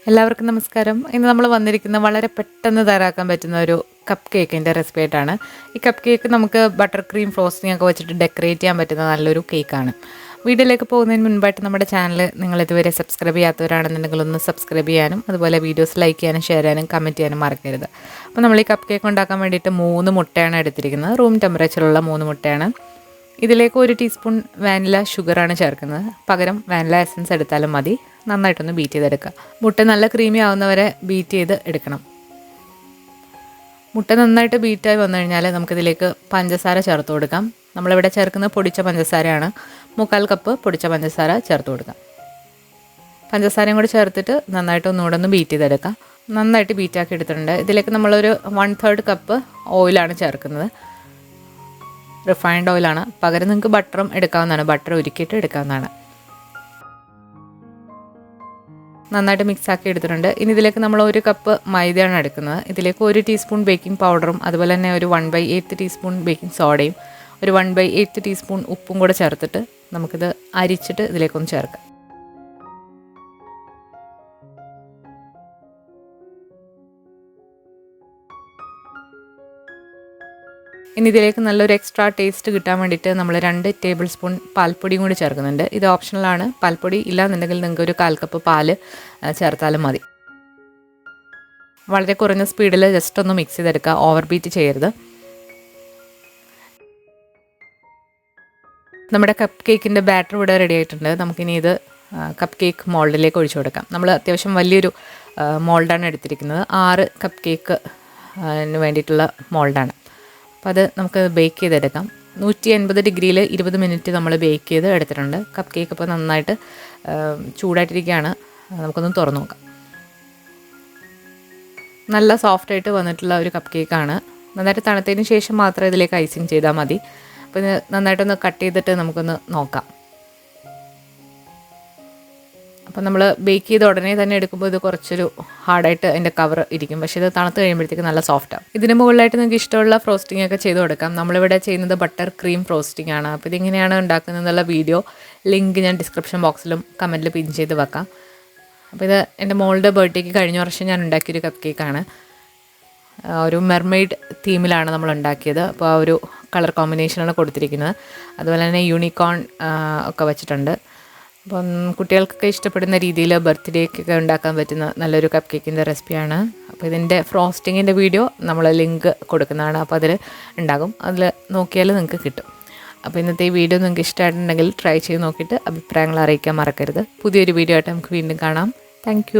എല്ലാവർക്കും നമസ്കാരം. ഇന്ന് നമ്മൾ വന്നിരിക്കുന്ന വളരെ പെട്ടെന്ന് തയ്യാറാക്കാൻ പറ്റുന്ന ഒരു കപ്പ് കേക്കിൻ്റെ റെസിപ്പി ആയിട്ടാണ്. ഈ കപ്പ് കേക്ക് നമുക്ക് ബട്ടർ ക്രീം ഫ്രോസ്റ്റിംഗ് ഒക്കെ വെച്ചിട്ട് ഡെക്കറേറ്റ് ചെയ്യാൻ പറ്റുന്ന നല്ലൊരു കേക്കാണ്. വീഡിയോയിലേക്ക് പോകുന്നതിന് മുൻപായിട്ട് നമ്മുടെ ചാനൽ നിങ്ങൾ ഇതുവരെ സബ്സ്ക്രൈബ് ചെയ്യാത്തവരാണെന്നുണ്ടെങ്കിൽ ഒന്ന് സബ്സ്ക്രൈബ് ചെയ്യാനും അതുപോലെ വീഡിയോസ് ലൈക്ക് ചെയ്യാനും ഷെയർ ചെയ്യാനും കമൻറ്റ് ചെയ്യാനും മറക്കരുത്. അപ്പോൾ നമ്മൾ ഈ കപ്പ് കേക്ക് ഉണ്ടാക്കാൻ വേണ്ടിയിട്ട് 3 മുട്ടയാണ് എടുത്തിരിക്കുന്നത്. റൂം ടെമ്പറേച്ചറുള്ള 3 മുട്ടയാണ്. ഇതിലേക്ക് 1 ടീസ്പൂൺ വാനില ഷുഗറാണ് ചേർക്കുന്നത്. പകരം വാനില എസൻസ് എടുത്താലും മതി. നന്നായിട്ടൊന്ന് ബീറ്റ് ചെയ്തെടുക്കുക. മുട്ട നല്ല ക്രീമി ആവുന്നവരെ ബീറ്റ് ചെയ്ത് എടുക്കണം. മുട്ട നന്നായിട്ട് ബീറ്റായി വന്നു കഴിഞ്ഞാൽ നമുക്കിതിലേക്ക് പഞ്ചസാര ചേർത്ത് കൊടുക്കാം. നമ്മളിവിടെ ചേർക്കുന്നത് പൊടിച്ച പഞ്ചസാരയാണ്. 3/4 കപ്പ് പൊടിച്ച പഞ്ചസാര ചേർത്ത് കൊടുക്കാം. പഞ്ചസാരയും കൂടി ചേർത്തിട്ട് നന്നായിട്ട് ഒന്നുകൂടെ ഒന്ന് ബീറ്റ് ചെയ്തെടുക്കാം. നന്നായിട്ട് ബീറ്റാക്കി എടുത്തിട്ടുണ്ട്. ഇതിലേക്ക് നമ്മളൊരു 1/3 കപ്പ് ഓയിലാണ് ചേർക്കുന്നത്. റിഫൈൻഡ് ഓയിലാണ്. പകരം നിങ്ങൾക്ക് ബട്ടറും എടുക്കാവുന്നതാണ്. ബട്ടർ ഉരുക്കിയിട്ട് എടുക്കാവുന്നതാണ്. നന്നായിട്ട് മിക്സാക്കി എടുത്തിട്ടുണ്ട്. ഇനി ഇതിലേക്ക് നമ്മൾ 1 കപ്പ് മൈദയാണ് എടുക്കുന്നത്. ഇതിലേക്ക് 1 ടീസ്പൂൺ ബേക്കിംഗ് പൗഡറും അതുപോലെ തന്നെ ഒരു 1/8 ടീസ്പൂൺ ബേക്കിംഗ് സോഡയും ഒരു 1/8 ടീസ്പൂൺ ഉപ്പും കൂടെ ചേർത്തിട്ട് നമുക്കിത് അരിച്ചിട്ട് ഇതിലേക്കൊന്ന് ചേർക്കാം. ഇനി ഇതിലേക്ക് നല്ലൊരു എക്സ്ട്രാ ടേസ്റ്റ് കിട്ടാൻ വേണ്ടിയിട്ട് നമ്മൾ 2 ടേബിൾ സ്പൂൺ പാൽപ്പൊടിയും കൂടി ചേർക്കുന്നുണ്ട്. ഇത് ഓപ്ഷണലാണ്. പാൽപ്പൊടി ഇല്ലാന്നുണ്ടെങ്കിൽ നിങ്ങൾക്ക് ഒരു 1/4 കപ്പ് പാല് ചേർത്താലും മതി. വളരെ കുറഞ്ഞ സ്പീഡിൽ ജസ്റ്റ് ഒന്ന് മിക്സ് ചെയ്തെടുക്കുക. ഓവർ ബീറ്റ് ചെയ്യരുത്. നമ്മുടെ കപ്പ് കേക്കിൻ്റെ ബാറ്റർ ഇവിടെ റെഡി ആയിട്ടുണ്ട്. നമുക്കിനി ഇത് കപ്പ് കേക്ക് മോൾഡിലേക്ക് ഒഴിച്ചു കൊടുക്കാം. നമ്മൾ അത്യാവശ്യം വലിയൊരു മോൾഡാണ് എടുത്തിരിക്കുന്നത്. 6 കപ്പ് കേക്ക് വേണ്ടിയിട്ടുള്ള മോൾഡാണ്. അപ്പോൾ അത് നമുക്ക് ബേക്ക് ചെയ്തെടുക്കാം. 180 ഡിഗ്രിയിൽ 20 മിനിറ്റ് നമ്മൾ ബേക്ക് ചെയ്ത് എടുത്തിട്ടുണ്ട്. കപ്പ് കേക്ക് ഇപ്പോൾ നന്നായിട്ട് ചൂടായിട്ടിരിക്കുകയാണ്. നമുക്കൊന്ന് തുറന്നു നോക്കാം. നല്ല സോഫ്റ്റായിട്ട് വന്നിട്ടുള്ള ഒരു കപ്പ് കേക്കാണ്. നന്നായിട്ട് തണുത്തതിന് ശേഷം മാത്രം ഇതിലേക്ക് ഐസിങ് ചെയ്താൽ മതി. അപ്പോൾ ഇത് നന്നായിട്ടൊന്ന് കട്ട് ചെയ്തിട്ട് നമുക്കൊന്ന് നോക്കാം. അപ്പോൾ നമ്മൾ ബേക്ക് ചെയ്ത് ഉടനെ തന്നെ എടുക്കുമ്പോൾ ഇത് കുറച്ചൊരു ഹാർഡായിട്ട് അതിൻ്റെ കവർ ഇരിക്കും. പക്ഷേ ഇത് തണുത്ത് കഴിയുമ്പോഴത്തേക്ക് നല്ല സോഫ്റ്റാവും. ഇതിന് മുകളിലായിട്ട് നിങ്ങൾക്ക് ഇഷ്ടമുള്ള ഫ്രോസ്റ്റിംഗ് ഒക്കെ ചെയ്ത് കൊടുക്കാം. നമ്മളിവിടെ ചെയ്യുന്നത് ബട്ടർ ക്രീം ഫ്രോസ്റ്റിംഗ് ആണ്. അപ്പോൾ ഇതിങ്ങനെയാണ് ഉണ്ടാക്കുന്നതെന്നുള്ള വീഡിയോ ലിങ്ക് ഞാൻ ഡിസ്ക്രിപ്ഷൻ ബോക്സിലും കമൻറ്റിൽ പിൻ ചെയ്ത് വെക്കാം. അപ്പോൾ ഇത് എൻ്റെ മോളുടെ ബർത്ത്ഡേക്ക് കഴിഞ്ഞ വർഷം ഞാൻ ഉണ്ടാക്കിയൊരു കപ്പ് കേക്കാണ്. ഒരു മെർമെയ്ഡ് തീമിലാണ് നമ്മൾ ഉണ്ടാക്കിയത്. അപ്പോൾ ആ ഒരു കളർ കോമ്പിനേഷനാണ് കൊടുത്തിരിക്കുന്നത്. അതുപോലെ തന്നെ യൂണിക്കോൺ ഒക്കെ വെച്ചിട്ടുണ്ട്. അപ്പം കുട്ടികൾക്കൊക്കെ ഇഷ്ടപ്പെടുന്ന രീതിയിൽ ബർത്ത്ഡേക്കൊക്കെ ഉണ്ടാക്കാൻ പറ്റുന്ന നല്ലൊരു കപ്പ് കേക്കിൻ്റെ റെസിപ്പിയാണ്. അപ്പോൾ ഇതിൻ്റെ ഫ്രോസ്റ്റിങ്ങിൻ്റെ വീഡിയോ നമ്മൾ ലിങ്ക് കൊടുക്കുന്നതാണ്. അപ്പോൾ അതിൽ ഉണ്ടാകും. അതിൽ നോക്കിയാൽ നിങ്ങൾക്ക് കിട്ടും. അപ്പോൾ ഇന്നത്തെ ഈ വീഡിയോ നിങ്ങൾക്ക് ഇഷ്ടമായിട്ടുണ്ടെങ്കിൽ ട്രൈ ചെയ്ത് നോക്കിയിട്ട് അഭിപ്രായങ്ങൾ അറിയിക്കാൻ മറക്കരുത്. പുതിയൊരു വീഡിയോ ആയിട്ട് നമുക്ക് വീണ്ടും കാണാം. താങ്ക്